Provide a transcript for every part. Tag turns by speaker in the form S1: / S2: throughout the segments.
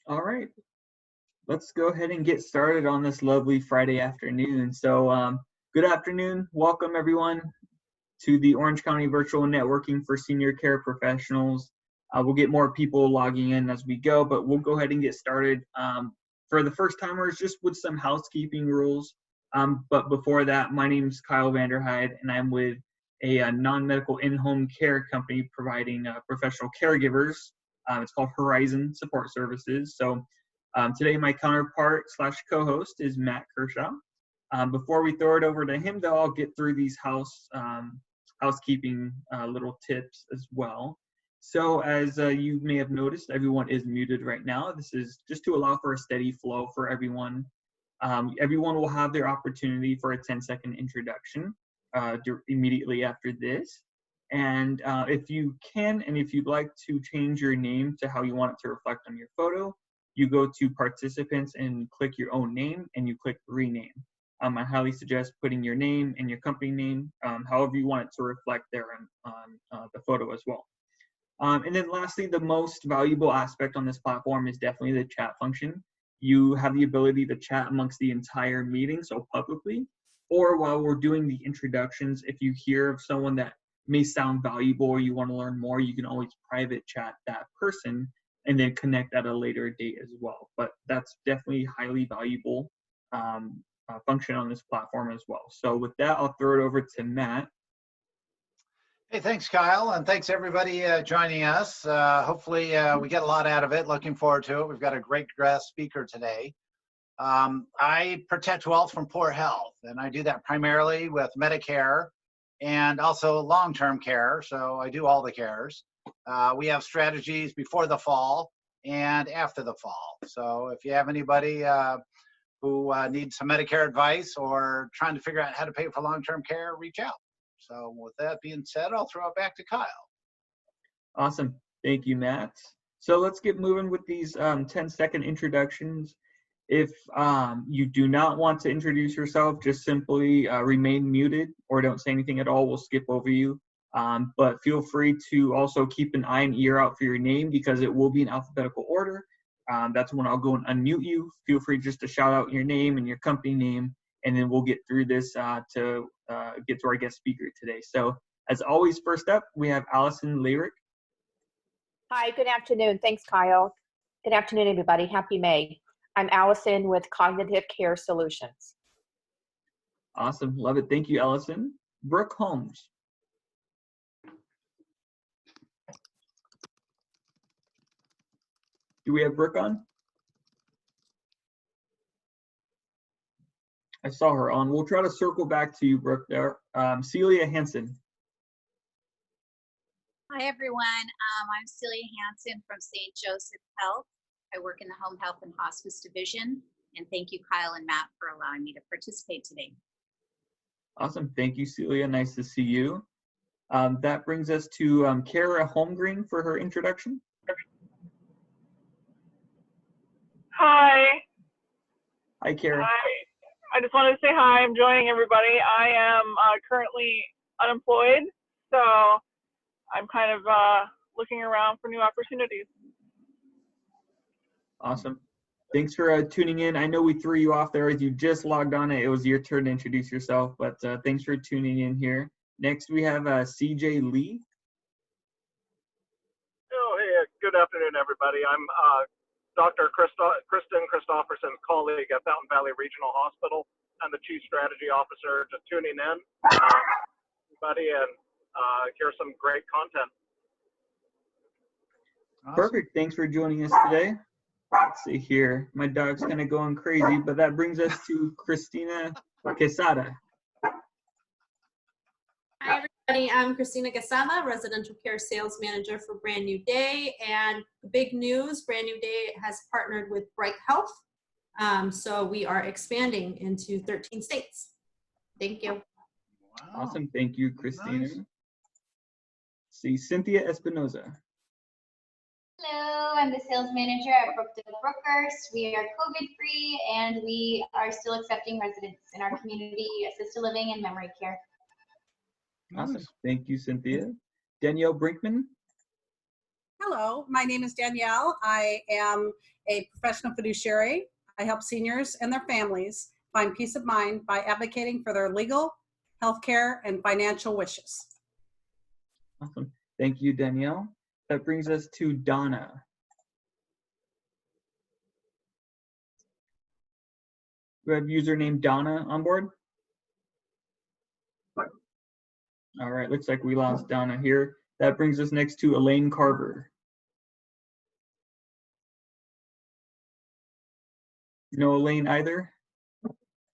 S1: All right, let's go ahead and get started on this lovely Friday afternoon. So, good afternoon. Welcome, everyone, to the Orange County Virtual Networking for Senior Care Professionals. We'll get more people logging in as we go, but we'll go ahead and get started. For the first timers, just with some housekeeping rules. But before that, my name is Kyle Vanderhyde, and I'm with a non-medical in-home care company providing professional caregivers. It's called Horizon Support Services. So today my counterpart slash co-host is Matt Kershaw. Before we throw it over to him, though, I'll get through these housekeeping little tips as well. So as you may have noticed, everyone is muted right now. This is just to allow for a steady flow for everyone. Everyone will have their opportunity for a 10-second introduction immediately after this. And if you can, and if you'd like to change your name to how you want it to reflect on your photo, you go to participants and click your own name and you click rename. I highly suggest putting your name and your company name, however you want it to reflect there on the photo as well. And then lastly, the most valuable aspect on this platform is definitely the chat function. You have the ability to chat amongst the entire meeting, so publicly, or while we're doing the introductions, if you hear of someone that may sound valuable or you want to learn more, you can always private chat that person and then connect at a later date as well. But that's definitely highly valuable function on this platform as well. So with that, I'll throw it over to Matt.
S2: Hey, thanks, Kyle, and thanks everybody joining us. Hopefully we get a lot out of it. Looking forward to it. We've got a great guest speaker today. I protect wealth from poor health, and I do that primarily with Medicare and also long-term care, so I do all the cares. We have strategies before the fall and after the fall. So if you have anybody who needs some Medicare advice or trying to figure out how to pay for long-term care, reach out. So with that being said, I'll throw it back to Kyle.
S1: Awesome. Thank you, Matt. So let's get moving with these 10-second introductions. If you do not want to introduce yourself, just simply remain muted or don't say anything at all. We'll skip over you. But feel free to also keep an eye and ear out for your name because it will be in alphabetical order. That's when I'll go and unmute you. Feel free just to shout out your name and your company name, and then we'll get through this to get to our guest speaker today. So as always, first up, we have Allison Lyric.
S3: Hi, good afternoon. Thanks, Kyle. Good afternoon, everybody. Happy May. I'm Allison with Cognitive Care Solutions.
S1: Awesome. Love it. Thank you, Allison. Brooke Holmes. Do we have Brooke on? I saw her on. We'll try to circle back to you, Brooke, there. Celia Hansen.
S4: Hi, everyone. I'm Celia Hansen from St. Joseph Health. I work in the Home Health and Hospice Division. And thank you, Kyle and Matt, for allowing me to participate today.
S1: Awesome. Thank you, Celia. Nice to see you. That brings us to Kara Holmgreen for her introduction.
S5: Hi.
S1: Hi, Kara.
S5: Hi. I just wanted to say hi. I'm joining everybody. I am currently unemployed, so I'm kind of looking around for new opportunities.
S1: Awesome. Thanks for tuning in. I know we threw you off there as you just logged on. It was your turn to introduce yourself, but thanks for tuning in here. Next, we have CJ Lee.
S6: Oh, hey, good afternoon, everybody. I'm Dr. Kristen Christopherson's colleague at Fountain Valley Regional Hospital. I'm the Chief Strategy Officer, just tuning in, everybody, and here's some great content.
S2: Awesome.
S1: Perfect. Thanks for joining us today. Let's see here. My dog's kind of going crazy, but that brings us to Christina Quesada.
S7: Hi, everybody. I'm Christina Quesada, Residential Care Sales Manager for Brand New Day. And big news, Brand New Day has partnered with Bright Health. So we are expanding into 13 states. Thank you.
S2: Wow.
S1: Awesome. Thank you, Christina.
S2: Nice.
S1: See, Cynthia Espinoza.
S8: Hello, I'm the sales manager at Brookdale Brokers. We are COVID-free and we are still accepting residents in our community, assisted living and memory care.
S1: Awesome.
S2: Nice.
S1: Thank you, Cynthia. Danielle Brinkman.
S9: Hello, my name is Danielle. I am a professional fiduciary. I help seniors and their families find peace of mind by advocating for their legal, healthcare, and financial wishes.
S1: Awesome. Thank you, Danielle. That brings us to Donna. We have username Donna on board. All right, looks like we lost Donna here. That brings us next to Elaine Carver. No Elaine either?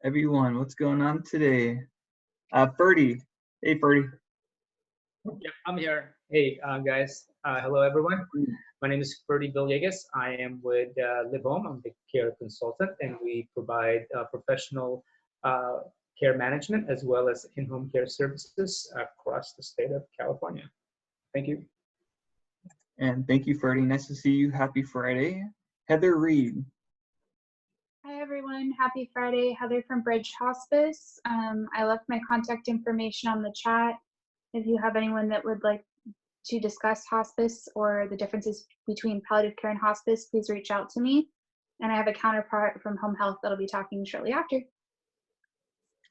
S1: Everyone, what's going on today? Ferdy. Hey, Ferdy.
S10: Yep, I'm here. Hey, guys. Hello, everyone. My name is Ferdy Villegas. I am with Live Home. I'm the care consultant, and we provide professional care management as well as in-home care services across the state of California. Thank you.
S1: And thank you, Ferdy. Nice to see you. Happy Friday. Heather Reed.
S11: Hi, everyone. Happy Friday. Heather from Bridge Hospice. I left my contact information on the chat. If you have anyone that would like to discuss hospice or the differences between palliative care and hospice, please reach out to me. And I have a counterpart from home health that'll be talking shortly after.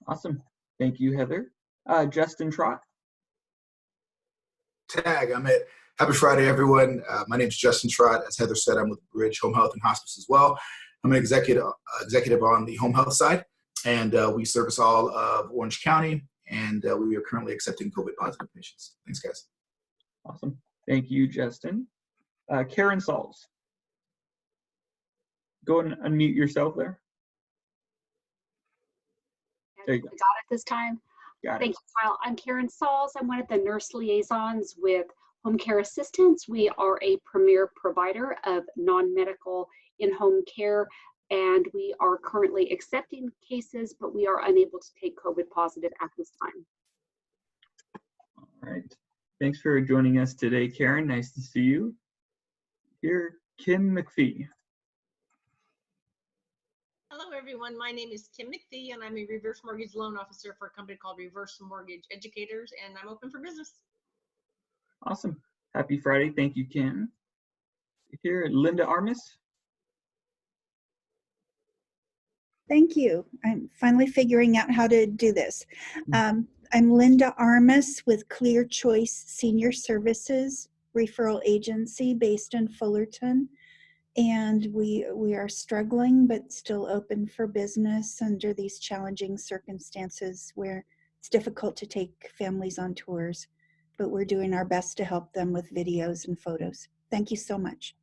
S1: Awesome. Thank you, Heather. Justin Trott.
S12: Tag, I'm at Happy Friday, everyone. My name is Justin Trott. As Heather said, I'm with Bridge Home Health and Hospice as well. I'm an executive on the home health side, and we service all of Orange County, and we are currently accepting COVID positive patients. Thanks, guys.
S1: Awesome. Thank you, Justin. Karen Sauls. Go and unmute yourself there. There you go.
S13: I got it this time. Thank you, Kyle. I'm Karen Sauls. I'm one of the nurse liaisons with Home Care Assistance. We are a premier provider of non-medical in-home care, and we are currently accepting cases, but we are unable to take COVID positive at this time.
S1: All right. Thanks for joining us today, Karen. Nice to see you. Here, Kim McPhee.
S14: Hello, everyone. My name is Kim McPhee, and I'm a reverse mortgage loan officer for a company called Reverse Mortgage Educators, and I'm open for business.
S1: Awesome. Happy Friday. Thank you, Kim. Here, Linda Armis.
S15: Thank you. I'm finally figuring out how to do this. I'm Linda Armis with Clear Choice Senior Services referral agency based in Fullerton. And we are struggling, but still open for business under these challenging circumstances where it's difficult to take families on tours, but we're doing our best to help them with videos and photos. Thank you so much.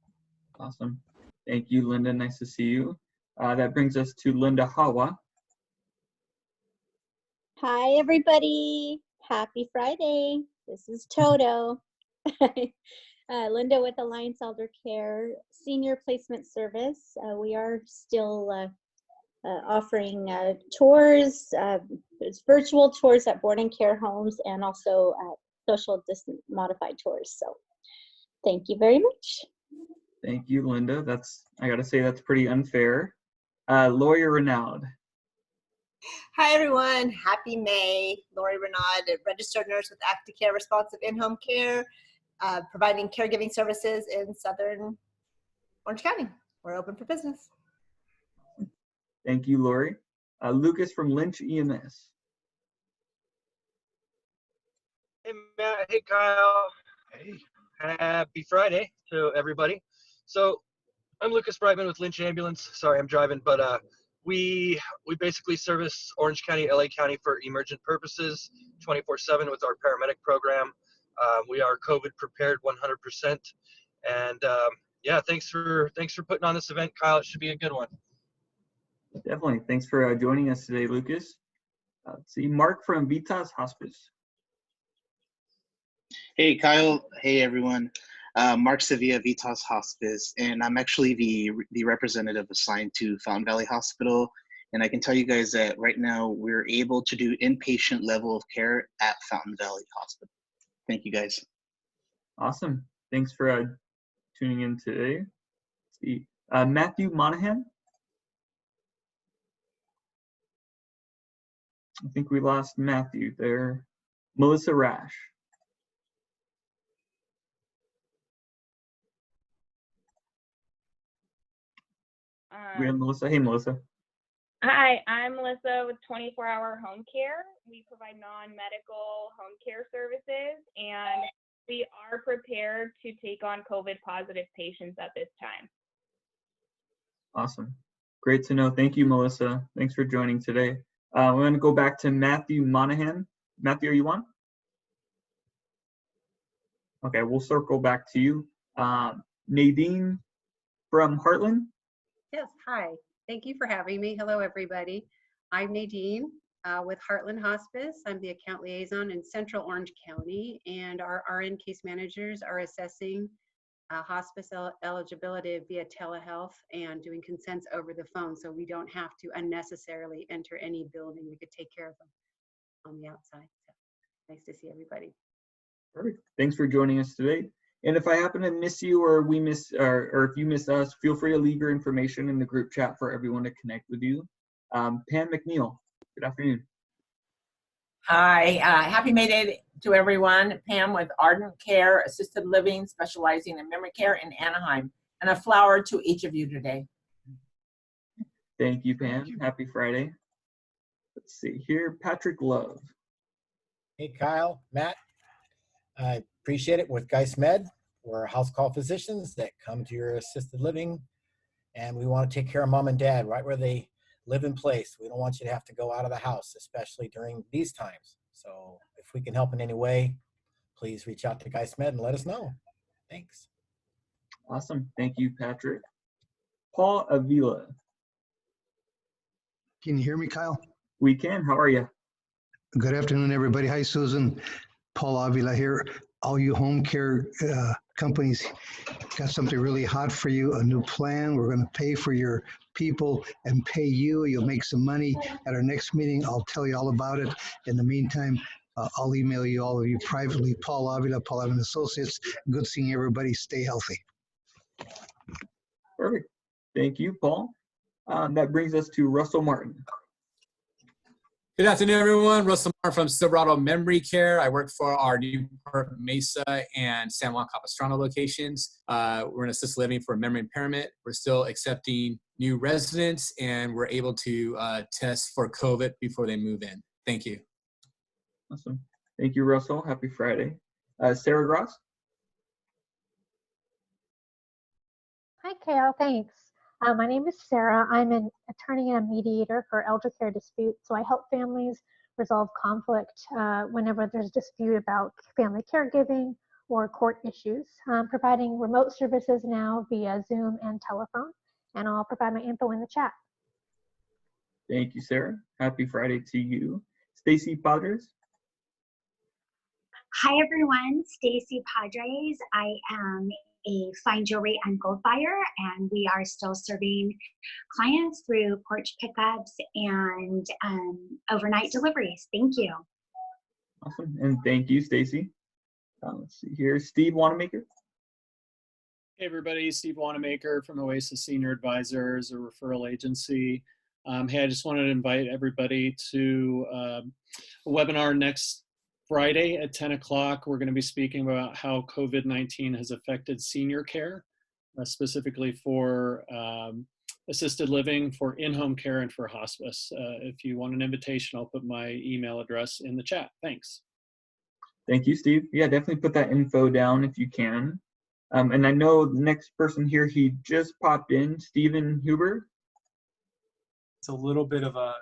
S1: Awesome. Thank you, Linda. Nice to see you. That brings us to Linda Hawa.
S16: Hi, everybody. Happy Friday. This is Toto. Linda with Alliance Elder Care Senior Placement Service. We are still offering tours, it's virtual tours at boarding care homes and also social distance modified tours. So thank you very much.
S1: Thank you, Linda. I gotta say, that's pretty unfair. Lawyer Renaud.
S17: Hi, everyone. Happy May. Lori Renaud, a registered nurse with Active Care Responsive in-home care, providing caregiving services in Southern Orange County. We're open for business.
S1: Thank you, Lori. Lucas from Lynch EMS.
S18: Hey, Matt. Hey, Kyle. Hey. Happy Friday to everybody. So I'm Lucas Brightman with Lynch Ambulance. Sorry, I'm driving, but we basically service Orange County, LA County for emergent purposes 24/7 with our paramedic program. We are COVID prepared 100%. And yeah, thanks for putting on this event, Kyle. It should be a good one.
S1: Definitely. Thanks for joining us today, Lucas. Let's see, Mark from Vitas Hospice.
S19: Hey, Kyle. Hey, everyone. Mark Sevilla, Vitas Hospice, and I'm actually the representative assigned to Fountain Valley Hospital. And I can tell you guys that right now we're able to do inpatient level of care at Fountain Valley Hospital. Thank you, guys.
S1: Awesome. Thanks for tuning in today. Let's see, Matthew Monahan. I think we lost Matthew there. Melissa Rash. We have Melissa. Hey, Melissa.
S20: Hi, I'm Melissa with 24-hour home care. We provide non-medical home care services, and we are prepared to take on COVID positive patients at this time.
S1: Awesome. Great to know. Thank you, Melissa. Thanks for joining today. We're going to go back to Matthew Monahan. Matthew, are you on? Okay, we'll circle back to you. Nadine from Heartland.
S21: Yes, hi. Thank you for having me. Hello, everybody. I'm Nadine with Heartland Hospice. I'm the account liaison in Central Orange County, and our RN case managers are assessing hospice eligibility via telehealth and doing consents over the phone, so we don't have to unnecessarily enter any building. We could take care of them on the outside. So nice to see everybody.
S1: Perfect. Thanks for joining us today. And if I happen to miss you or we miss, or if you miss us, feel free to leave your information in the group chat for everyone to connect with you. Pam McNeil, good afternoon.
S22: Hi, happy May Day to everyone. Pam with Ardent Care Assisted Living, specializing in memory care in Anaheim. And a flower to each of you today.
S1: Thank you, Pam. Happy Friday. Let's see here, Patrick Love.
S23: Hey, Kyle, Matt. I appreciate it. With Geis Med, we're house call physicians that come to your assisted living, and we want to take care of mom and dad right where they live in place. We don't want you to have to go out of the house, especially during these times. So if we can help in any way, please reach out to Geis Med and let us know. Thanks.
S1: Awesome. Thank you, Patrick. Paul Avila.
S24: Can you hear me, Kyle?
S1: We can. How are you?
S24: Good afternoon, everybody. Hi, Susan. Paul Avila here. All you home care companies got something really hot for you, a new plan. We're going to pay for your people and pay you. You'll make some money. At our next meeting, I'll tell you all about it. In the meantime, I'll email you, all of you privately. Paul Avila, Paul Avila Associates. Good seeing everybody. Stay healthy.
S1: Perfect. Thank you, Paul. That brings us to Russell Martin.
S25: Good afternoon, everyone. Russell Martin from Silverado Memory Care. I work for our Newport Mesa and San Juan Capistrano locations. We're in assisted living for memory impairment. We're still accepting new residents, and we're able to test for COVID before they move in. Thank you.
S1: Awesome. Thank you, Russell. Happy Friday. Sarah Gross.
S26: Hi, Kale. Thanks. My name is Sarah. I'm an attorney and a mediator for elder care disputes. So I help families resolve conflict whenever there's dispute about family caregiving or court issues. I'm providing remote services now via Zoom and telephone, and I'll provide my info in the chat.
S1: Thank you, Sarah. Happy Friday to you. Stacy Padres.
S27: Hi, everyone. Stacy Padres. I am a fine jewelry and gold buyer, and we are still serving clients through porch pickups and overnight deliveries. Thank you.
S1: Awesome. And thank you, Stacy. Let's see here. Steve Wanamaker.
S28: Hey, everybody. Steve Wanamaker from Oasis Senior Advisors, a referral agency. Hey, I just wanted to invite everybody to a webinar next Friday at 10 o'clock. We're going to be speaking about how COVID-19 has affected senior care, specifically for assisted living, for in-home care, and for hospice. If you want an invitation, I'll put my email address in the chat. Thanks.
S1: Thank you, Steve. Yeah, definitely put that info down if you can. And I know the next person here, he just popped in, Stephen Huber.
S29: It's a little bit of a,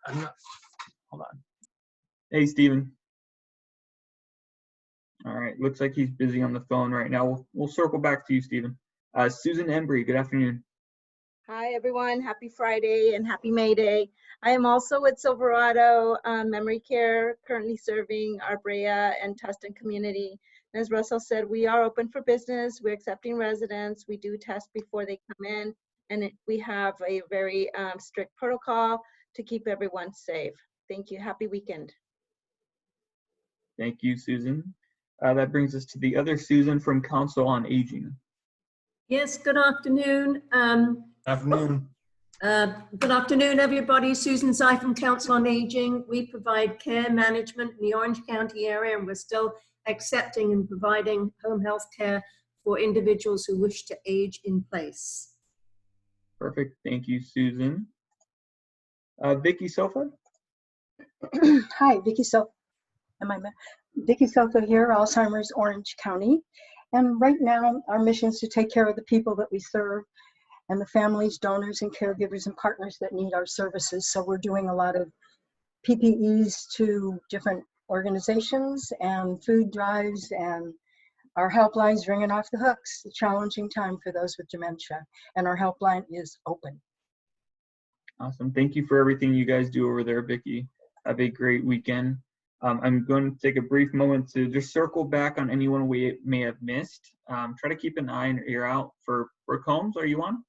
S29: hold on.
S1: Hey, Stephen. All right, looks like he's busy on the phone right now. We'll circle back to you, Stephen. Susan Embry, good afternoon.
S30: Hi, everyone. Happy Friday and happy May Day. I am also with Silverado Memory Care, currently serving our Brea and Tustin community. As Russell said, we are open for business. We're accepting residents. We do test before they come in, and we have a very strict protocol to keep everyone safe. Thank you. Happy weekend.
S1: Thank you, Susan. That brings us to the other Susan from Council on Aging.
S31: Yes, good afternoon.
S29: Afternoon.
S31: Good afternoon, everybody. Susan Tsai from Council on Aging. We provide care management in the Orange County area, and we're still accepting and providing home health care for individuals who wish to age in place.
S1: Perfect. Thank you, Susan. Vicky Sofa.
S2: Hi, Vicky Sofa. Vicky Sofa here, Alzheimer's, Orange County. And right now, our mission is to take care of the people that we serve and the families, donors, and caregivers and partners that need our services. So we're doing a lot of PPEs to different organizations and food drives, and our helpline's ringing off the hooks. It's a challenging time for those with dementia, and our helpline is open.
S1: Awesome. Thank you for everything you guys do over there, Vicky. Have a great weekend. I'm going to take a brief moment to just circle back on anyone we may have missed. Try to keep an eye and ear out for Brooke Holmes. Are you on?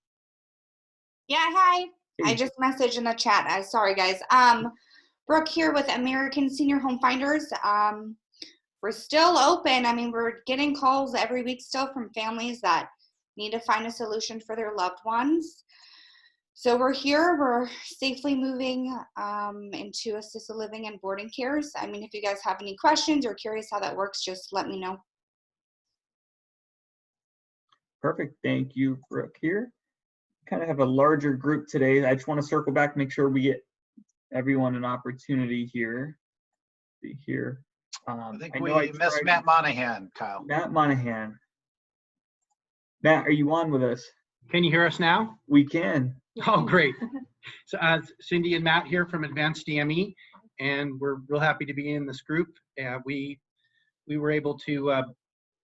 S3: Yeah, hi.
S1: Hey.
S3: I just messaged in the chat. Sorry, guys. Brooke here with American Senior Home Finders. We're still open. I mean, we're getting calls every week still from families that need to find a solution for their loved ones. So we're here. We're safely moving into assisted living and boarding cares. I mean, if you guys have any questions or curious how that works, just let me know.
S1: Perfect. Thank you, Brooke here. Kind of have a larger group today. I just want to circle back, make sure we get everyone an opportunity here. See here.
S4: I think we missed Matt Monahan, Kyle.
S1: Matt Monahan. Matt, are you on with us?
S5: Can you hear us now?
S1: We can.
S5: Oh, great. So, Cindy and Matt here from Advanced DME, and we're real happy to be in this group. We were able to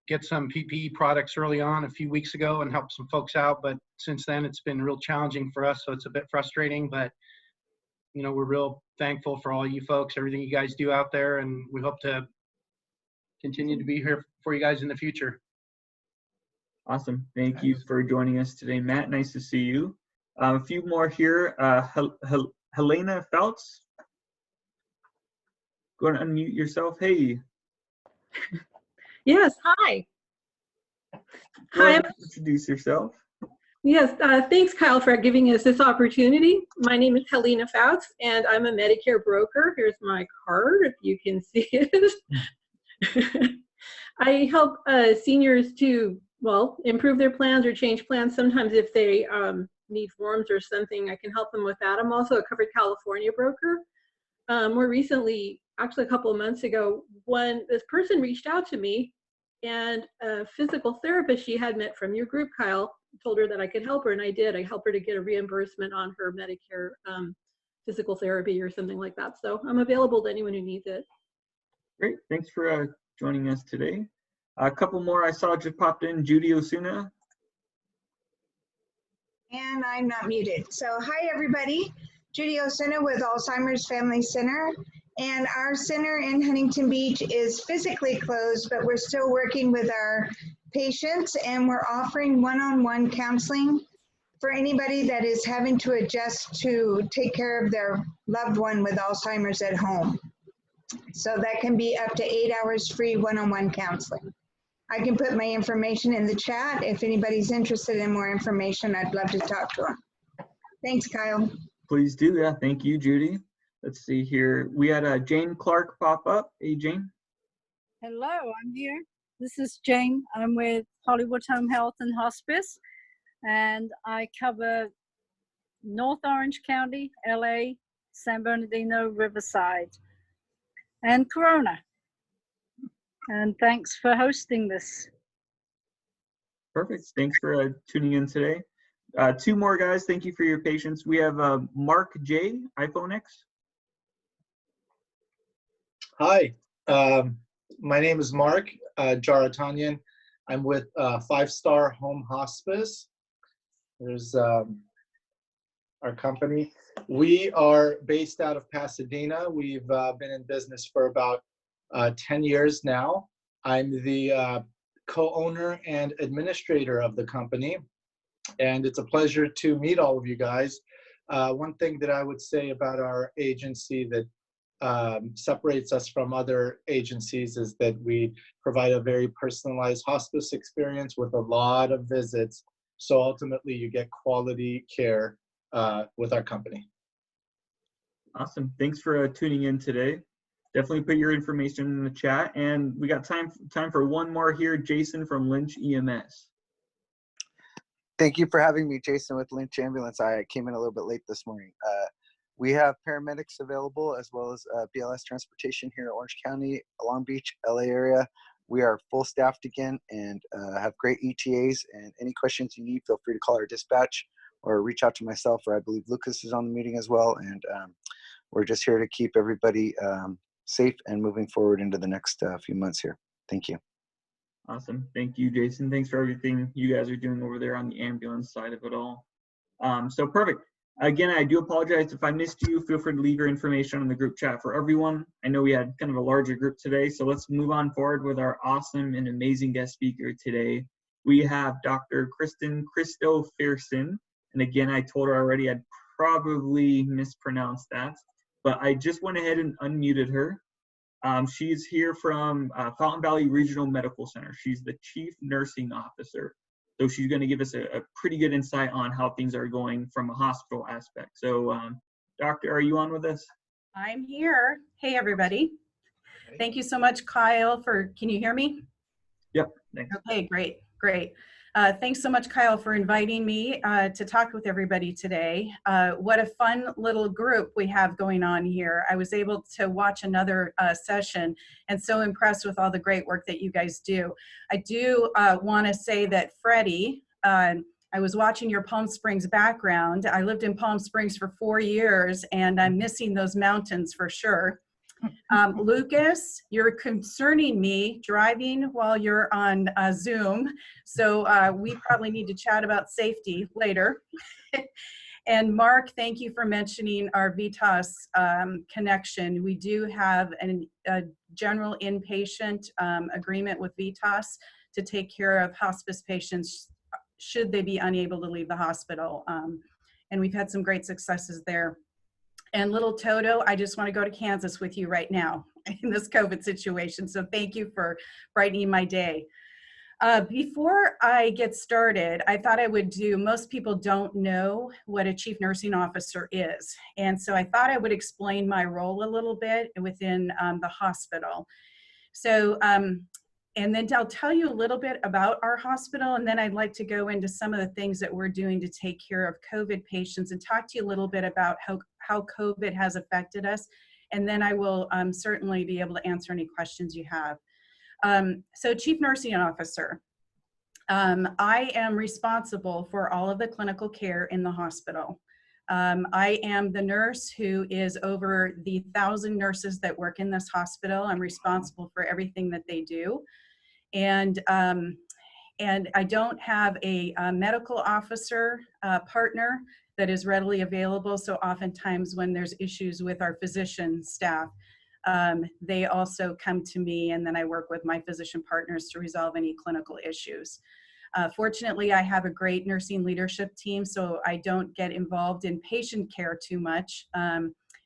S5: get some PPE products early on a few weeks ago and help some folks out, but since then it's been real challenging for us, so it's a bit frustrating, but you know, we're real thankful for all you folks, everything you guys do out there, and we hope to continue to be here for you guys in the future.
S1: Awesome. Thank you for joining us today, Matt. Nice to see you. A few more here. Helena Feltz. Go and unmute yourself. Hey.
S6: Yes, hi.
S1: Go ahead and introduce yourself.
S6: Yes, thanks, Kyle, for giving us this opportunity. My name is Helena Fouts, and I'm a Medicare broker. Here's my card, if you can see it. I help seniors to, well, improve their plans or change plans. Sometimes if they need forms or something, I can help them with that. I'm also a covered California broker. More recently, actually a couple of months ago, when this person reached out to me, and a physical therapist she had met from your group, Kyle, told her that I could help her, and I did. I helped her to get a reimbursement on her Medicare physical therapy or something like that. So I'm available to anyone who needs it.
S1: Great. Thanks for joining us today. A couple more I saw just popped in. Judy Osuna.
S7: And I'm not muted. So hi, everybody. Judy Osuna with Alzheimer's Family Center. And our center in Huntington Beach is physically closed, but we're still working with our patients, and we're offering one-on-one counseling for anybody that is having to adjust to take care of their loved one with Alzheimer's at home. So that can be up to 8 hours free one-on-one counseling. I can put my information in the chat. If anybody's interested in more information, I'd love to talk to them. Thanks, Kyle.
S1: Please do. Yeah, thank you, Judy. Let's see here. We had Jane Clark pop up. Hey, Jane.
S8: Hello, I'm here. This is Jane. I'm with Hollywood Home Health and Hospice, and I cover North Orange County, LA, San Bernardino, Riverside, and Corona. And thanks for hosting this.
S1: Perfect. Thanks for tuning in today. Two more guys. Thank you for your patience. We have Mark J, iPhone X.
S9: Hi, my name is Mark Jaratanyan. I'm with 5-Star Home Hospice. There's our company. We are based out of Pasadena. We've been in business for about 10 years now. I'm the co-owner and administrator of the company, and it's a pleasure to meet all of you guys. One thing that I would say about our agency that separates us from other agencies is that we provide a very personalized hospice experience with a lot of visits. So ultimately you get quality care with our company.
S1: Awesome. Thanks for tuning in today. Definitely put your information in the chat. And we got time for one more here. Jason from Lynch EMS.
S10: Thank you for having me, Jason, with Lynch Ambulance. I came in a little bit late this morning. We have paramedics available as well as BLS transportation here in Orange County, Long Beach, LA area. We are full staffed again and have great ETAs, and any questions you need, feel free to call our dispatch or reach out to myself, or I believe Lucas is on the meeting as well. And we're just here to keep everybody safe and moving forward into the next few months here. Thank you.
S1: Awesome. Thank you, Jason. Thanks for everything you guys are doing over there on the ambulance side of it all. So perfect. Again, I do apologize if I missed you. Feel free to leave your information on the group chat for everyone. I know we had kind of a larger group today, so let's move on forward with our awesome and amazing guest speaker today. We have Dr. Christopherson. And again, I told her already I'd probably mispronounced that, but I just went ahead and unmuted her. She's here from Fountain Valley Regional Medical Center. She's the Chief Nursing Officer. So she's going to give us a pretty good insight on how things are going from a hospital aspect. So Doctor, are you on with us?
S11: I'm here. Hey, everybody. Thank you so much, Kyle, can you hear me?
S1: Yep, thanks.
S11: Okay, great, great. Thanks so much, Kyle, for inviting me to talk with everybody today. What a fun little group we have going on here. I was able to watch another session and so impressed with all the great work that you guys do. I do want to say that Freddie, I was watching your Palm Springs background. I lived in Palm Springs for 4 years and I'm missing those mountains for sure. Lucas, you're concerning me driving while you're on Zoom, so we probably need to chat about safety later. And Mark, thank you for mentioning our VITAS connection. We do have a general inpatient agreement with VITAS to take care of hospice patients should they be unable to leave the hospital. And we've had some great successes there. And little Toto, I just want to go to Kansas with you right now in this COVID situation. So thank you for brightening my day. Before I get started, I thought I would most people don't know what a chief nursing officer is. And so I thought I would explain my role a little bit within the hospital. So, and then I'll tell you a little bit about our hospital, and then I'd like to go into some of the things that we're doing to take care of COVID patients and talk to you a little bit about how COVID has affected us. And then I will certainly be able to answer any questions you have. So Chief Nursing Officer, I am responsible for all of the clinical care in the hospital. I am the nurse who is over the 1,000 nurses that work in this hospital. I'm responsible for everything that they do. And I don't have a medical officer partner that is readily available. So oftentimes when there's issues with our physician staff, they also come to me, and then I work with my physician partners to resolve any clinical issues. Fortunately, I have a great nursing leadership team, so I don't get involved in patient care too much.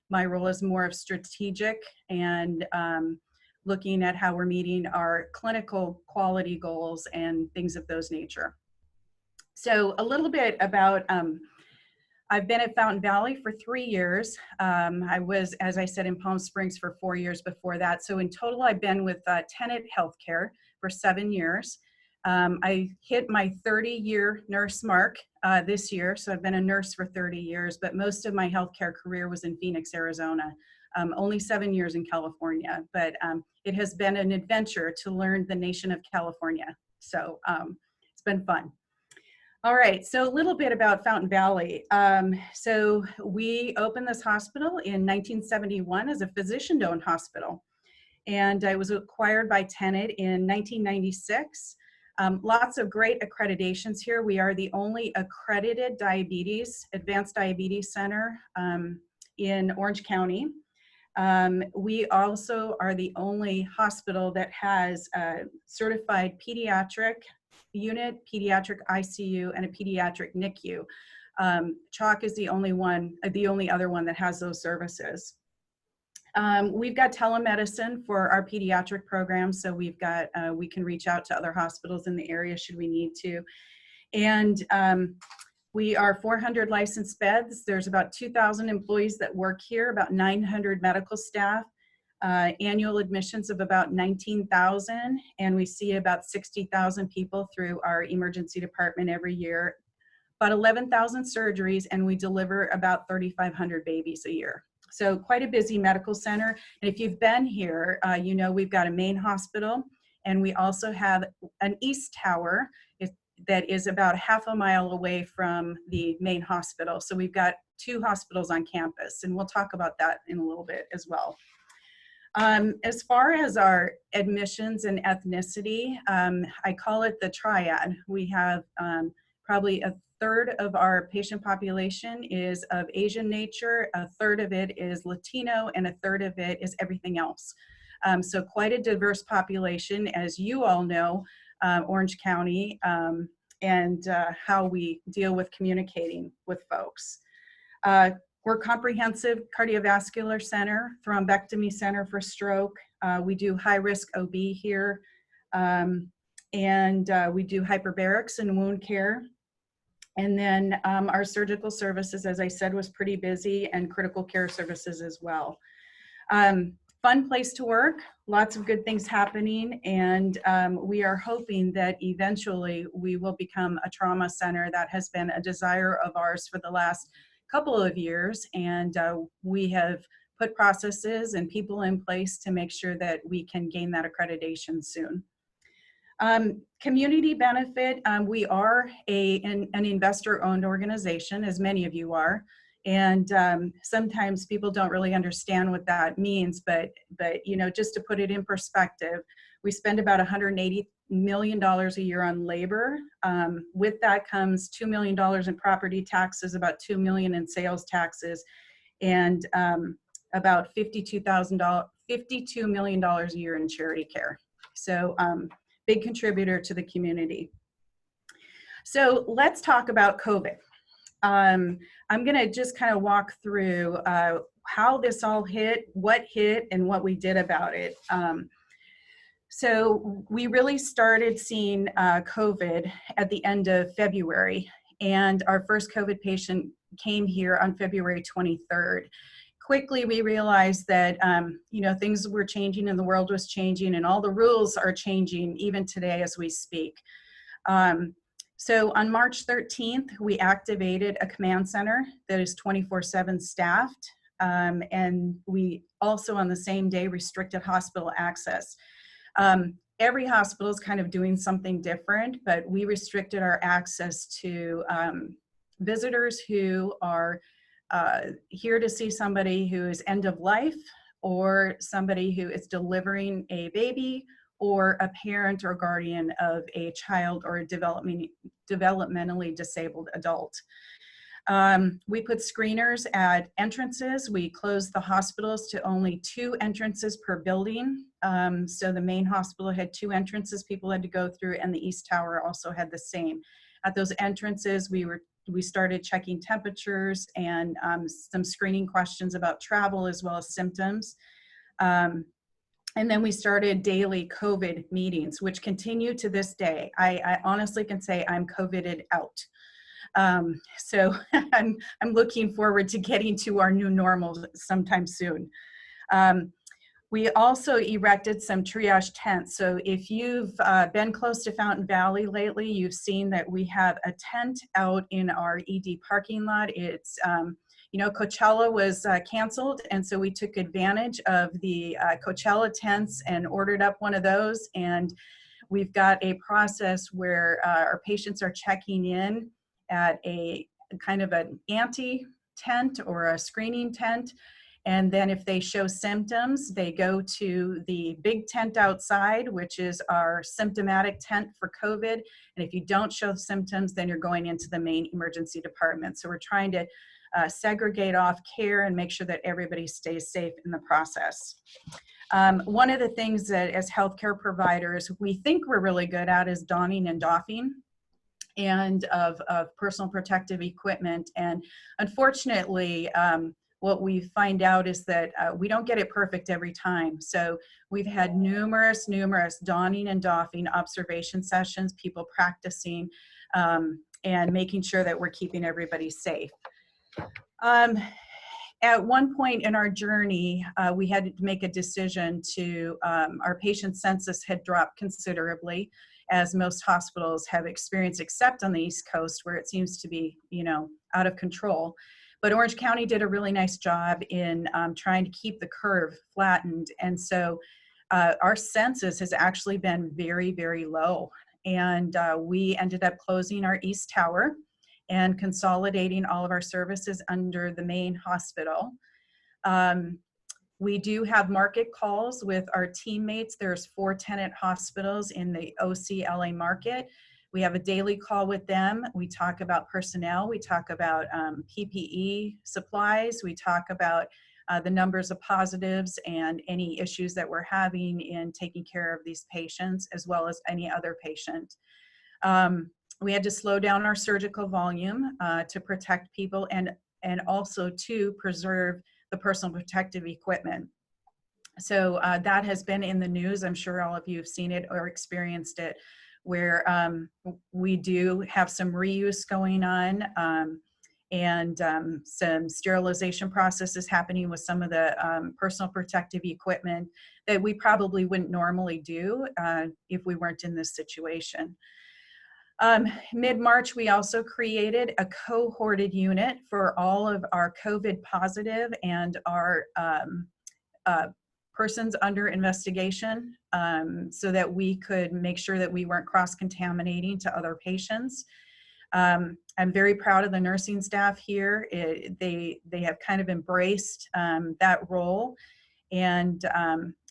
S11: My role is more of strategic and looking at how we're meeting our clinical quality goals and things of those nature. So a little bit about, I've been at Fountain Valley for 3 years. I was, as I said, in Palm Springs for 4 years before that. So in total, I've been with Tenet Healthcare for 7 years. I hit my 30-year nurse mark this year. So I've been a nurse for 30 years, but most of my healthcare career was in Phoenix, Arizona. Only 7 years in California, but it has been an adventure to learn the nation of California. So it's been fun. All right, so a little bit about Fountain Valley. So we opened this hospital in 1971 as a physician-owned hospital, and I was acquired by Tenet in 1996. Lots of great accreditations here. We are the only accredited advanced diabetes center in Orange County. We also are the only hospital that has a certified pediatric unit, pediatric ICU, and a pediatric NICU. CHOC is the only other one that has those services. We've got telemedicine for our pediatric program, so we can reach out to other hospitals in the area should we need to. And we are 400 licensed beds. There's about 2,000 employees that work here, about 900 medical staff, annual admissions of about 19,000, and we see about 60,000 people through our emergency department every year. about 11,000 surgeries, and we deliver about 3,500 babies a year. So quite a busy medical center. And if you've been here, you know we've got a main hospital, and we also have an East Tower that is about half a mile away from the main hospital. So we've got 2 hospitals on campus, and we'll talk about that in a little bit as well. As far as our admissions and ethnicity, I call it the triad. We have probably a third of our patient population is of Asian nature, a third of it is Latino, and a third of it is everything else. So quite a diverse population, as you all know, Orange County, and how we deal with communicating with folks. We're comprehensive cardiovascular center, thrombectomy center for stroke. We do high-risk OB here, and we do hyperbarics and wound care. And then our surgical services, as I said, was pretty busy, and critical care services as well. Fun place to work, lots of good things happening, and we are hoping that eventually we will become a trauma center. That has been a desire of ours for the last couple of years, and we have put processes and people in place to make sure that we can gain that accreditation soon. Community benefit, we are an investor-owned organization, as many of you are, and sometimes people don't really understand what that means, but you know, just to put it in perspective, we spend about $180 million a year on labor. With that comes $2 million in property taxes, about $2 million in sales taxes, and about $52 million a year in charity care. So big contributor to the community. So let's talk about COVID. I'm gonna just kind of walk through how this all hit, and what we did about it. So we really started seeing COVID at the end of February, and our first COVID patient came here on February 23rd. Quickly, we realized that you know, things were changing and the world was changing, and all the rules are changing even today as we speak. So on March 13th, we activated a command center that is 24/7 staffed, and we also on the same day restricted hospital access. Every hospital is kind of doing something different, but we restricted our access to visitors who are here to see somebody who is end of life, or somebody who is delivering a baby, or a parent or guardian of a child or a developmentally disabled adult. We put screeners at entrances. We closed the hospitals to only 2 entrances per building. So the main hospital had 2 entrances people had to go through, and the East Tower also had the same. At those entrances, we started checking temperatures and some screening questions about travel as well as symptoms. And then we started daily COVID meetings, which continue to this day. I honestly can say I'm COVIDed out. So I'm looking forward to getting to our new normal sometime soon. We also erected some triage tents. So if you've been close to Fountain Valley lately, you've seen that we have a tent out in our ED parking lot. It's, you know, Coachella was canceled, and so we took advantage of the Coachella tents and ordered up one of those. And we've got a process where our patients are checking in at a kind of an anti-tent or a screening tent. And then if they show symptoms, they go to the big tent outside, which is our symptomatic tent for COVID. And if you don't show symptoms, then you're going into the main emergency department. So we're trying to segregate off care and make sure that everybody stays safe in the process. One of the things that as healthcare providers, we think we're really good at is donning and doffing and of personal protective equipment. And unfortunately, what we find out is that we don't get it perfect every time. So we've had numerous donning and doffing observation sessions, people practicing and making sure that we're keeping everybody safe. At one point in our journey, we had to make a decision to, our patient census had dropped considerably. as most hospitals have experienced, except on the East Coast where it seems to be, out of control. But Orange County did a really nice job in trying to keep the curve flattened. And so our census has actually been very, very low. And we ended up closing our East Tower and consolidating all of our services under the main hospital. We do have market calls with our teammates. There's 4 tenant hospitals in the OC-LA market. We have a daily call with them. We talk about personnel. We talk about PPE supplies. We talk about the numbers of positives and any issues that we're having in taking care of these patients, as well as any other patient. We had to slow down our surgical volume to protect people and also to preserve the personal protective equipment. So that has been in the news. I'm sure all of you have seen it or experienced it, where we do have some reuse going on and some sterilization processes happening with some of the personal protective equipment that we probably wouldn't normally do if we weren't in this situation. Mid-March, we also created a cohorted unit for all of our COVID positive and our persons under investigation so that we could make sure that we weren't cross-contaminating to other patients. I'm very proud of the nursing staff here. They have kind of embraced that role, and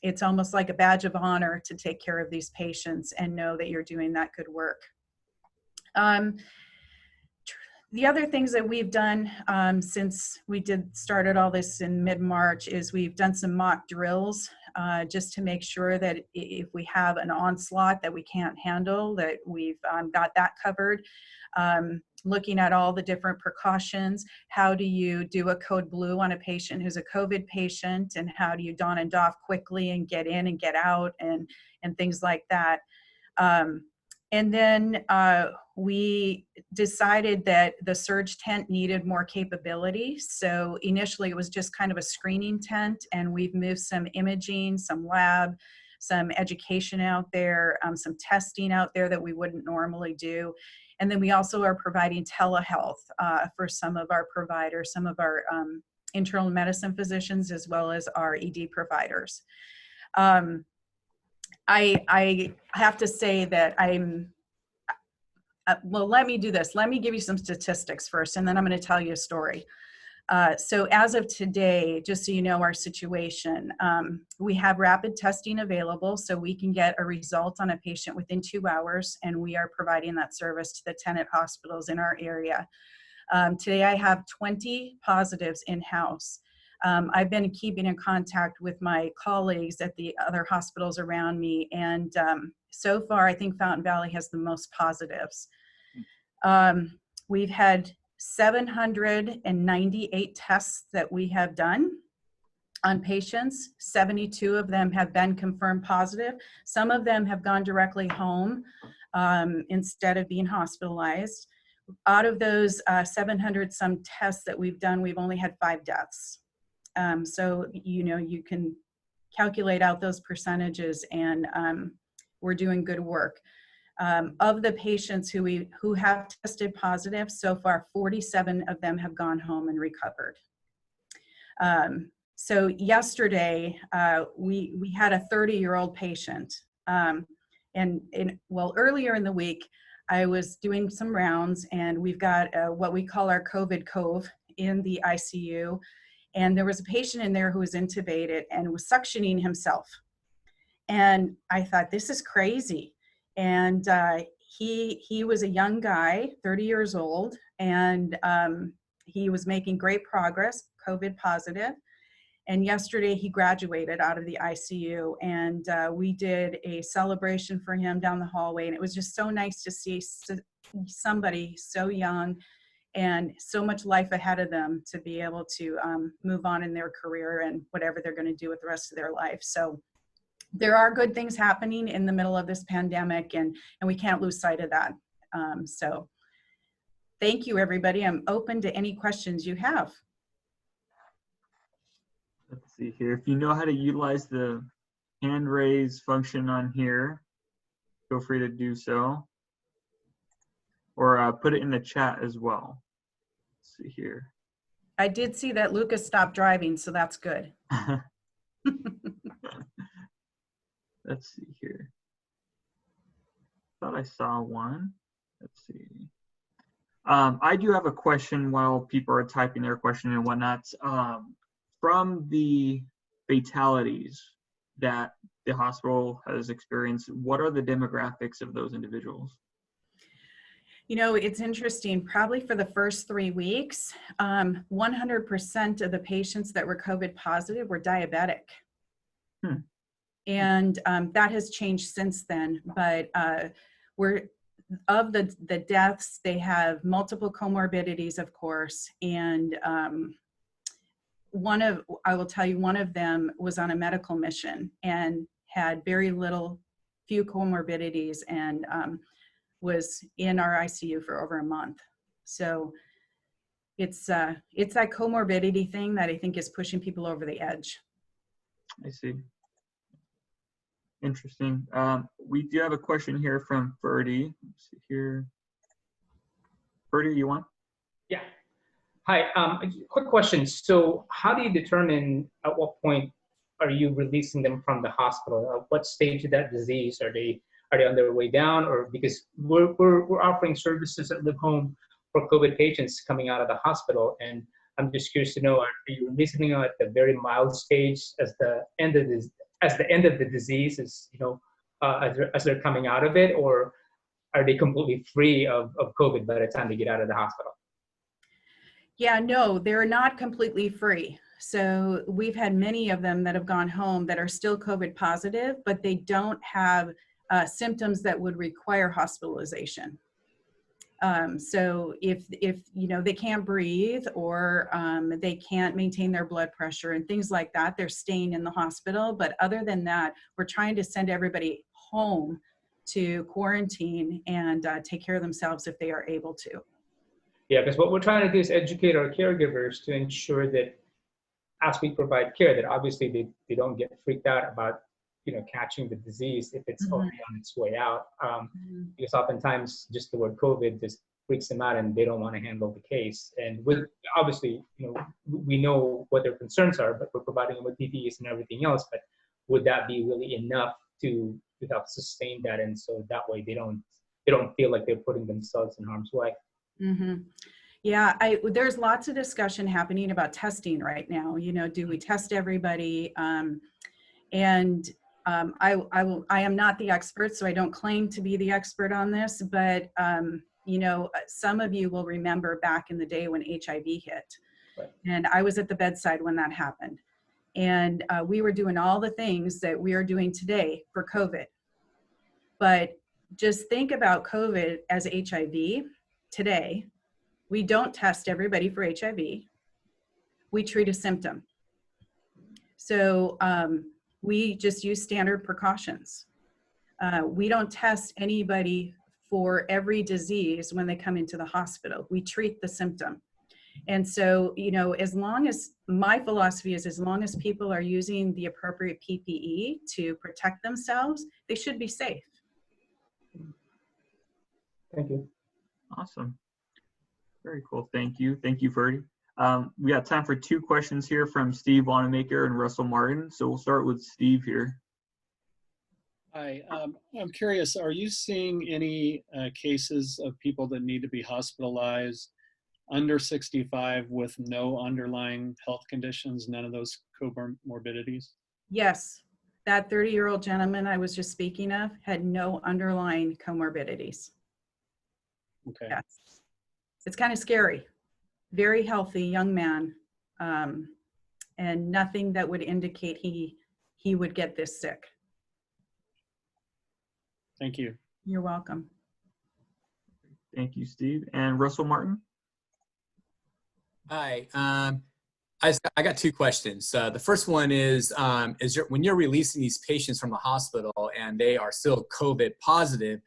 S11: it's almost like a badge of honor to take care of these patients and know that you're doing that good work. The other things that we've done since we started all this in mid-March is we've done some mock drills just to make sure that if we have an onslaught that we can't handle, that we've got that covered. Looking at all the different precautions, how do you do a code blue on a patient who's a COVID patient, and how do you don and doff quickly and get in and get out and things like that. And then we decided that the surge tent needed more capability. So initially it was just kind of a screening tent, and we've moved some imaging, some lab, some education out there, some testing out there that we wouldn't normally do. And then we also are providing telehealth for some of our providers, some of our internal medicine physicians, as well as our ED providers. I have to say that well, let me do this. Let me give you some statistics first, and then I'm going to tell you a story. So as of today, just so you know our situation, we have rapid testing available, so we can get a result on a patient within 2 hours, and we are providing that service to the tenant hospitals in our area. Today I have 20 positives in-house. I've been keeping in contact with my colleagues at the other hospitals around me, and so far I think Fountain Valley has the most positives. We've had 798 tests that we have done on patients. 72 of them have been confirmed positive. Some of them have gone directly home instead of being hospitalized. Out of those 700 some tests that we've done, we've only had 5 deaths. So, you can calculate out those percentages, and we're doing good work. Of the patients who have tested positive, so far 47 of them have gone home and recovered. So yesterday, we had a 30-year-old patient. Well, earlier in the week, I was doing some rounds, and we've got what we call our COVID Cove in the ICU. And there was a patient in there who was intubated and was suctioning himself. And I thought, this is crazy. And he was a young guy, 30 years old, and he was making great progress, COVID positive. And yesterday he graduated out of the ICU, and we did a celebration for him down the hallway. And it was just so nice to see somebody so young and so much life ahead of them to be able to move on in their career and whatever they're going to do with the rest of their life. So there are good things happening in the middle of this pandemic, and we can't lose sight of that. So thank you, everybody. I'm open to any questions you have.
S1: Let's see here. If you know how to utilize the hand raise function on here, feel free to do so. Or put it in the chat as well. Let's see here.
S11: I did see that Lucas stopped driving, so that's good.
S1: Let's see here. Thought I saw one. Let's see. I do have a question while people are typing their question and whatnot. From the fatalities that the hospital has experienced, what are the demographics of those individuals?
S11: You know, it's interesting. Probably for the first 3 weeks, 100% of the patients that were COVID positive were diabetic. And that has changed since then. But of the deaths, they have multiple comorbidities, of course. And I will tell you, one of them was on a medical mission and had few comorbidities, and was in our ICU for over a month. So it's that comorbidity thing that I think is pushing people over the edge.
S1: I see. Interesting. We do have a question here from Ferdy. Let's see here. Ferdy, you want?
S12: Yeah. Hi. Quick question. So how do you determine at what point are you releasing them from the hospital? At what stage of that disease are they on their way down? Or because we're offering services that live home for COVID patients coming out of the hospital, and I'm just curious to know: are you releasing them at the very mild stage, as the end of the disease is, as they're coming out of it, or are they completely free of COVID by the time they get out of the hospital?
S11: Yeah, no, they're not completely free. So we've had many of them that have gone home that are still COVID positive, but they don't have symptoms that would require hospitalization. So if they can't breathe, or they can't maintain their blood pressure and things like that, they're staying in the hospital. But other than that, we're trying to send everybody home to quarantine and take care of themselves if they are able to.
S12: Yeah, because what we're trying to do is educate our caregivers to ensure that as we provide care, that obviously they don't get freaked out about catching the disease if it's already on its way out. Because oftentimes just the word COVID just freaks them out and they don't want to handle the case. And obviously, we know what their concerns are, but we're providing them with PPEs and everything else. But would that be really enough to help sustain that? And so that way they don't feel like they're putting themselves in harm's way.
S11: Yeah, there's lots of discussion happening about testing right now. Do we test everybody? I am not the expert, so I don't claim to be the expert on this, but some of you will remember back in the day when HIV hit. Right. And I was at the bedside when that happened. And we were doing all the things that we are doing today for COVID. But just think about COVID as HIV today. We don't test everybody for HIV. We treat a symptom. So we just use standard precautions. We don't test anybody for every disease when they come into the hospital. We treat the symptom. And so, as long as my philosophy is, as long as people are using the appropriate PPE to protect themselves, they should be safe.
S12: Thank you.
S1: Awesome. Very cool. Thank you. Thank you, Ferdy. We got time for 2 questions here from Steve Wanamaker and Russell Martin. So we'll start with Steve here.
S28: Hi, I'm curious, are you seeing any cases of people that need to be hospitalized under 65 with no underlying health conditions, none of those comorbidities?
S11: Yes, that 30-year-old gentleman I was just speaking of had no underlying comorbidities.
S28: Okay.
S11: Yes. It's kind of scary. Very healthy young man, and nothing that would indicate he would get this sick.
S28: Thank you.
S11: You're welcome.
S1: Thank you, Steve. And Russell Martin?
S25: Hi. I got 2 questions. The first one is when you're releasing these patients from the hospital and they are still COVID positive,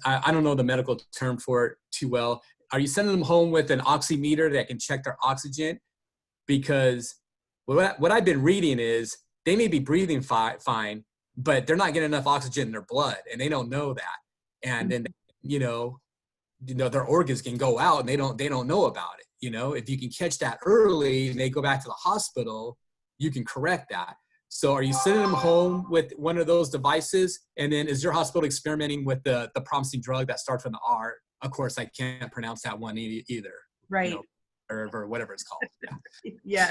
S25: I don't know the medical term for it too well. Are you sending them home with an oximeter that can check their oxygen? Because what I've been reading is they may be breathing fine, but they're not getting enough oxygen in their blood, and they don't know that. And then, their organs can go out, and they don't know about it. If you can catch that early and they go back to the hospital, you can correct that. So are you sending them home with one of those devices? And then is your hospital experimenting with the promising drug that starts with an R? Of course, I can't pronounce that one either.
S11: Right.
S25: Or whatever it's called.
S11: Yeah.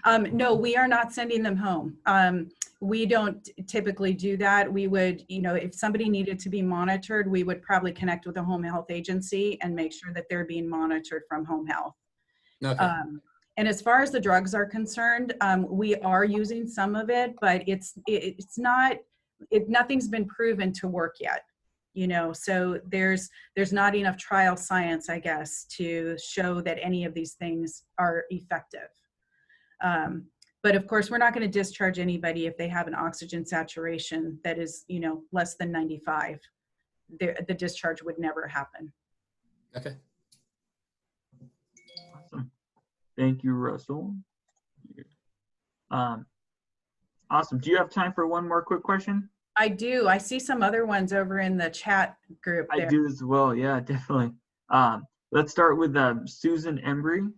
S11: No, we are not sending them home. We don't typically do that. We would, if somebody needed to be monitored, we would probably connect with a home health agency and make sure that they're being monitored from home health.
S25: Okay.
S11: And as far as the drugs are concerned, we are using some of it, but nothing's been proven to work yet. So there's not enough trial science, I guess, to show that any of these things are effective. But of course, we're not going to discharge anybody if they have an oxygen saturation that is, less than 95. The discharge would never happen.
S25: Okay.
S1: Awesome. Thank you, Russell. Awesome. Do you have time for one more quick question?
S11: I do. I see some other ones over in the chat group there.
S1: I do as well. Yeah, definitely. Let's start with Susan Embry.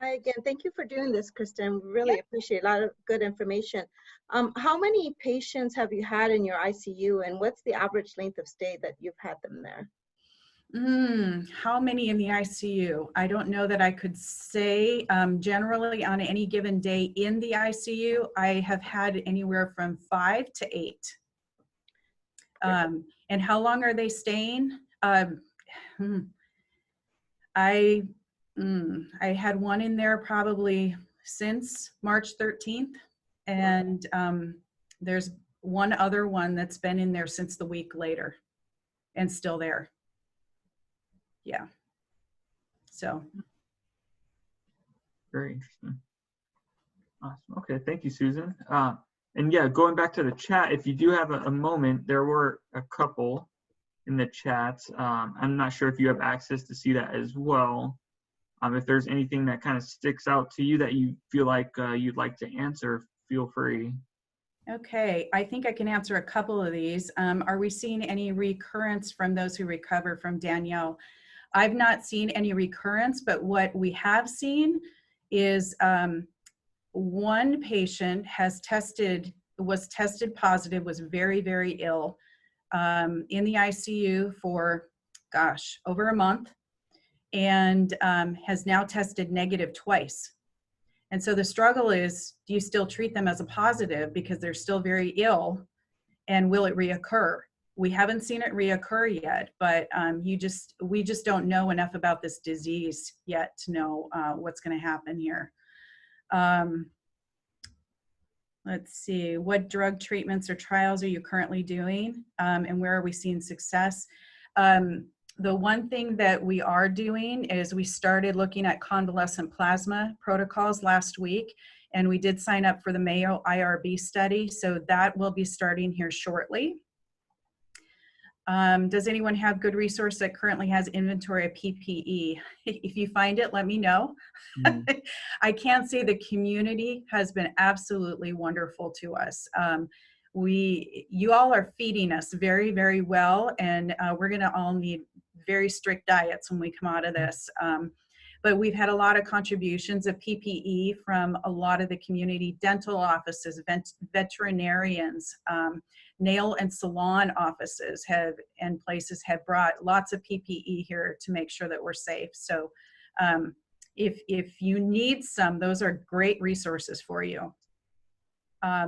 S30: Hi again. Thank you for doing this, Kristen. We really appreciate a lot of good information. How many patients have you had in your ICU, and what's the average length of stay that you've had them there?
S11: How many in the ICU? I don't know that I could say. Generally, on any given day in the ICU, I have had anywhere from 5 to 8. And how long are they staying? I had one in there probably since March 13th, and there's one other one that's been in there since the week later and still there. Yeah. So.
S1: Very interesting. Awesome. Okay. Thank you, Susan. And yeah, going back to the chat, if you do have a moment, there were a couple in the chats. I'm not sure if you have access to see that as well. If there's anything that kind of sticks out to you that you feel like you'd like to answer, feel free.
S11: Okay, I think I can answer a couple of these. Are we seeing any recurrence from those who recover from Danielle? I've not seen any recurrence, but what we have seen is one patient was tested positive, was very, very ill in the ICU for, over a month, and has now tested negative twice. And so the struggle is, do you still treat them as a positive because they're still very ill, and will it reoccur? We haven't seen it reoccur yet, but we just don't know enough about this disease yet to know what's going to happen here. Let's see, what drug treatments or trials are you currently doing, and where are we seeing success? The one thing that we are doing is we started looking at convalescent plasma protocols last week, and we did sign up for the Mayo IRB study, so that will be starting here shortly. Does anyone have good resource that currently has inventory of PPE? If you find it, let me know. I can say the community has been absolutely wonderful to us. You all are feeding us very, very well, and we're gonna all need very strict diets when we come out of this. But we've had a lot of contributions of PPE from a lot of the community dental offices, veterinarians, nail and salon offices and places have brought lots of PPE here to make sure that we're safe. So if you need some, those are great resources for you.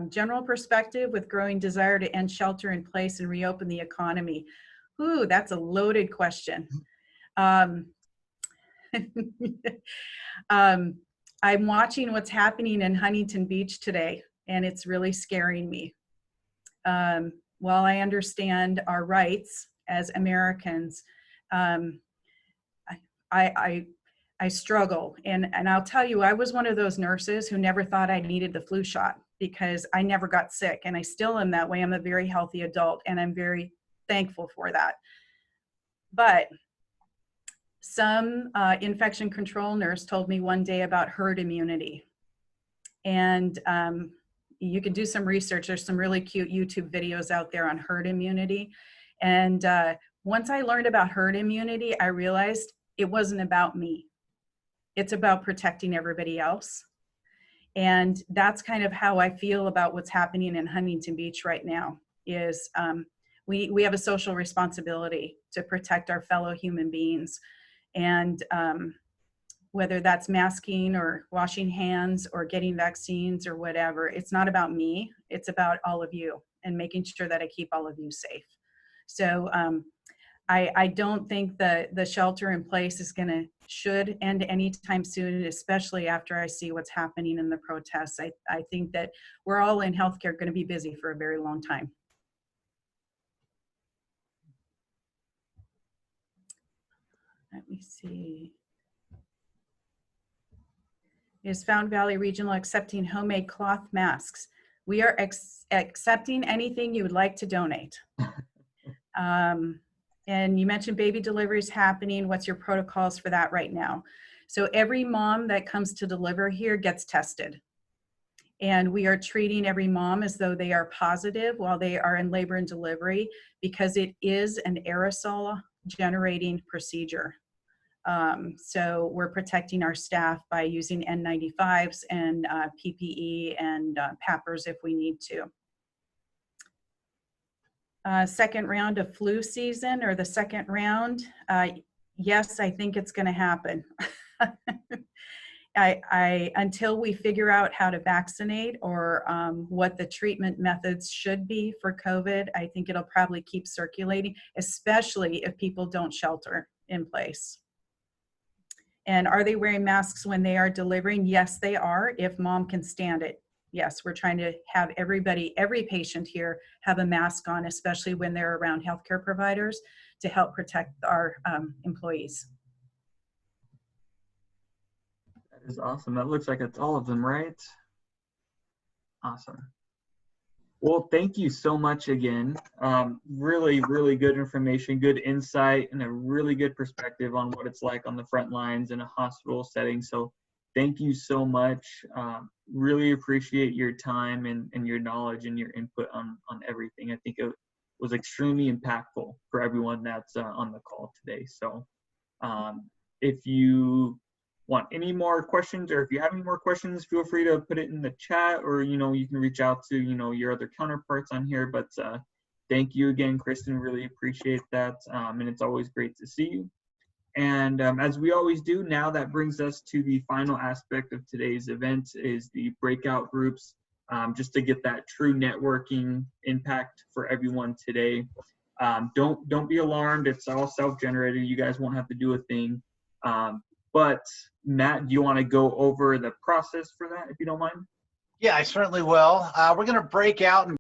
S11: General perspective with growing desire to end shelter in place and reopen the economy. Ooh, that's a loaded question. I'm watching what's happening in Huntington Beach today, and it's really scaring me. While I understand our rights as Americans, I struggle. And I'll tell you, I was one of those nurses who never thought I needed the flu shot because I never got sick, and I still am that way. I'm a very healthy adult, and I'm very thankful for that. But some infection control nurse told me one day about herd immunity. And you can do some research. There's some really cute YouTube videos out there on herd immunity. And once I learned about herd immunity, I realized it wasn't about me. It's about protecting everybody else. And that's kind of how I feel about what's happening in Huntington Beach right now is we have a social responsibility to protect our fellow human beings. And whether that's masking or washing hands or getting vaccines or whatever, it's not about me, it's about all of you and making sure that I keep all of you safe. So I don't think the shelter in place should end anytime soon, especially after I see what's happening in the protests. I think that we're all in healthcare going to be busy for a very long time. Let me see. Is Fountain Valley Regional accepting homemade cloth masks? We are accepting anything you would like to donate. And you mentioned baby deliveries happening. What's your protocols for that right now? So every mom that comes to deliver here gets tested. And we are treating every mom as though they are positive while they are in labor and delivery because it is an aerosol generating procedure. So we're protecting our staff by using N95s and PPE and PAPRs if we need to. Second round of flu season or the second round, yes, I think it's going to happen. Until we figure out how to vaccinate or what the treatment methods should be for COVID, I think it'll probably keep circulating, especially if people don't shelter in place. And are they wearing masks when they are delivering? Yes, they are, if mom can stand it. Yes, we're trying to have every patient here have a mask on, especially when they're around healthcare providers to help protect our employees.
S1: That is awesome. That looks like it's all of them, right? Awesome. Well, thank you so much again. Really, really good information, good insight, and a really good perspective on what it's like on the front lines in a hospital setting. So thank you so much. Really appreciate your time and your knowledge and your input on everything. I think it was extremely impactful for everyone that's on the call today. So if you want any more questions or if you have any more questions, feel free to put it in the chat or, you can reach out to, your other counterparts on here. But thank you again, Kristen. Really appreciate that. And it's always great to see you. And as we always do, now that brings us to the final aspect of today's event is the breakout groups, just to get that true networking impact for everyone today. Don't be alarmed. It's all self-generated. You guys won't have to do a thing. But Matt, do you want to go over the process for that, if you don't mind?
S4: Yeah, I certainly will. We're going to break out and